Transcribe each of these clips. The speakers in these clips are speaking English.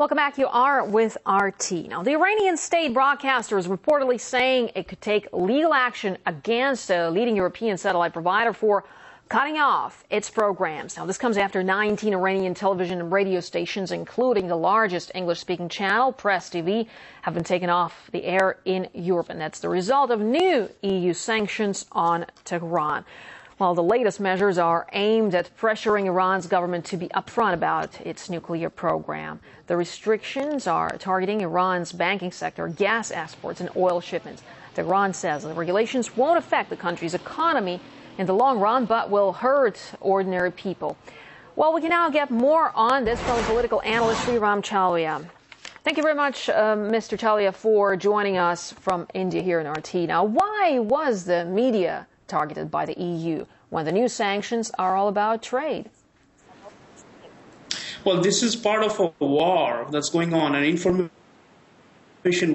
Welcome back. You are with RT. Now, the Iranian state broadcaster is reportedly saying it could take legal action against a leading European satellite provider for cutting off its programs. Now, this comes after 19 Iranian television and radio stations, including the largest English-speaking channel, Press TV, have been taken off the air in Europe, and that's the result of new EU sanctions on Tehran. Well, the latest measures are aimed at pressuring Iran's government to be upfront about its nuclear program. The restrictions are targeting Iran's banking sector, gas exports, and oil shipments. Tehran says the regulations won't affect the country's economy in the long run, but will hurt ordinary people. Well, we can now get more on this from political analyst Sreeram Chaulia. Thank you very much, Mr. Chaulia, for joining us from India here in RT. Now, why was the media targeted by the EU when the new sanctions are all about trade? Well, this is part of a war that's going on, an information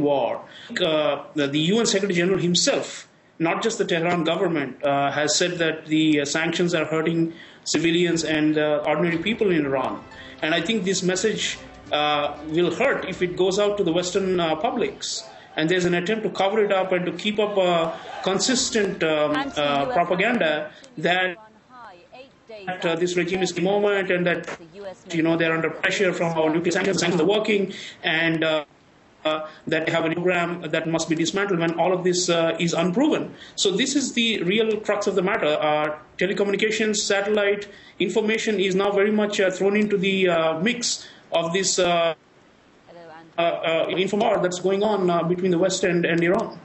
war. The UN Secretary General himself, not just the Tehran government, has said that the sanctions are hurting civilians and ordinary people in Iran. And I think this message will hurt if it goes out to the Western publics. And there's an attempt to cover it up and to keep up a consistent propaganda that this regime is the moment and that, they're under pressure from our nuclear sanctions are working, and that they have a program that must be dismantled when all of this is unproven. So this is the real crux of the matter. Telecommunications, satellite information is now very much thrown into the mix of this info war that's going on between the West and Iran.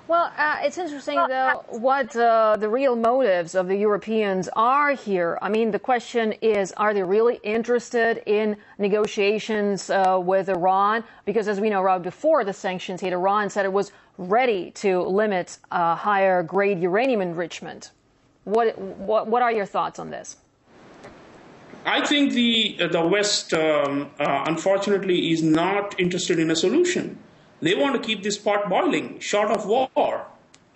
Well, it's interesting, though, what the real motives of the Europeans are here. I mean, the question is, are they really interested in negotiations with Iran? Because as we know, right before the sanctions hit, Iran said it was ready to limit higher grade uranium enrichment. What are your thoughts on this? I think the West, unfortunately, is not interested in a solution. They want to keep this pot boiling, short of war,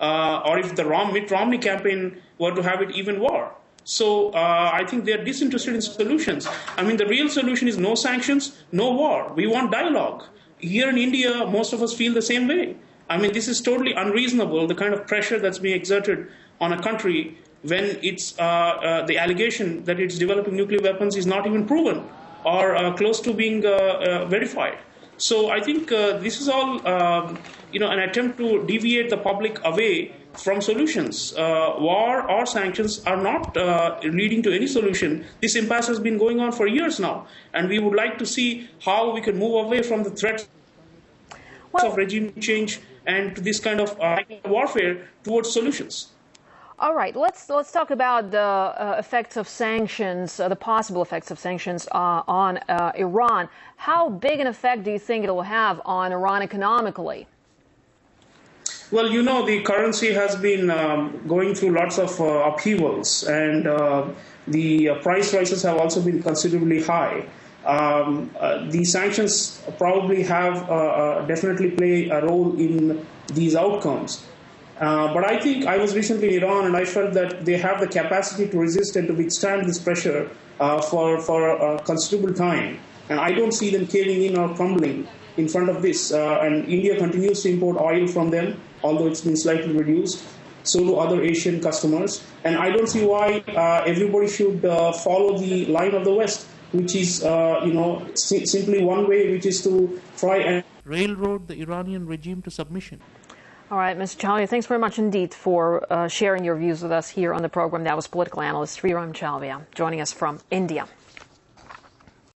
or if the Mitt Romney campaign were to have it, even war. So I think they're disinterested in solutions. I mean, the real solution is no sanctions, no war. We want dialogue. Here in India, most of us feel the same way. I mean, this is totally unreasonable, the kind of pressure that's being exerted on a country when it's the allegation that it's developing nuclear weapons is not even proven or close to being verified. So I think this is all, an attempt to deviate the public away from solutions. War or sanctions are not leading to any solution. This impasse has been going on for years now, and we would like to see how we can move away from the threats of regime change and to this kind of warfare towards solutions. All right, let's talk about the effects of sanctions, the possible effects of sanctions on Iran. How big an effect do you think it will have on Iran economically? Well, the currency has been going through lots of upheavals, and the price rises have also been considerably high. The sanctions probably have definitely play a role in these outcomes. But I think I was recently in Iran, and I felt that they have the capacity to resist and to withstand this pressure for a considerable time. And I don't see them caving in or crumbling in front of this. And India continues to import oil from them, although it's been slightly reduced. So do other Asian customers. And I don't see why everybody should follow the line of the West, which is, simply one way, which is to try and railroad the Iranian regime to submission. All right, Mr. Chaulia, thanks very much indeed for sharing your views with us here on the program. That was political analyst Sreeram Chaulia joining us from India.